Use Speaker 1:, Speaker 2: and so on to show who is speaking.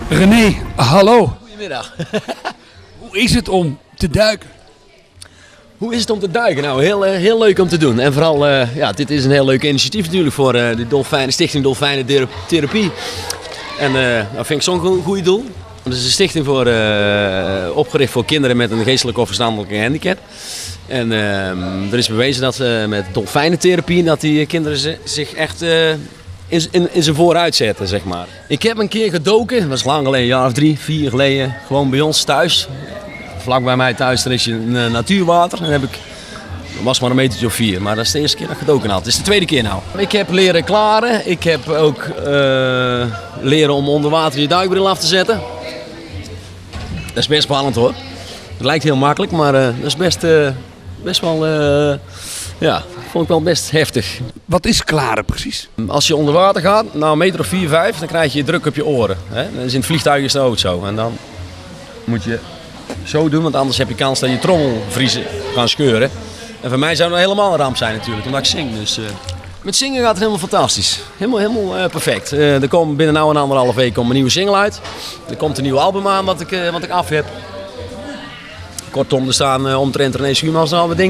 Speaker 1: René, hallo.
Speaker 2: Goedemiddag.
Speaker 1: Hoe is het om te duiken?
Speaker 2: Hoe is het om te duiken? Nou, heel leuk om te doen. En vooral, dit is een heel leuk initiatief natuurlijk voor de Stichting Dolfijnentherapie. En dat vind ik zo'n goed doel. Het is een stichting opgericht voor kinderen met een geestelijke of verstandelijke handicap. En er is bewezen dat met dolfijnentherapie dat die kinderen zich echt in zijn vooruit zetten, zeg maar. Ik heb een keer gedoken, dat was lang geleden, een jaar of 3, 4 geleden, gewoon bij ons thuis. Vlak bij mij thuis er is een natuurwater. En dat was maar een metertje of 4, maar dat is de eerste keer dat ik gedoken had. Het is de tweede keer nou. Ik heb leren klaren, ik heb ook leren om onder water je duikbril af te zetten. Dat is best spannend hoor. Het lijkt heel makkelijk, maar dat is best wel, vond ik wel best heftig.
Speaker 1: Wat is klaren precies?
Speaker 2: Als je onder water gaat, nou een meter of 4, 5, dan krijg je druk op je oren. Hè? Dat is in het vliegtuig is dat ook zo. En dan moet je zo doen, want anders heb je kans dat je trommelvriezen gaan scheuren. En voor mij zou dat helemaal een ramp zijn natuurlijk, omdat ik zing. Dus, met zingen gaat het helemaal fantastisch. Helemaal perfect. Er komt binnen nou en 1,5 week een nieuwe single uit. Er komt een nieuw album aan wat ik af heb. Kortom, er staan omtrent René Schuurmans al wat dingen.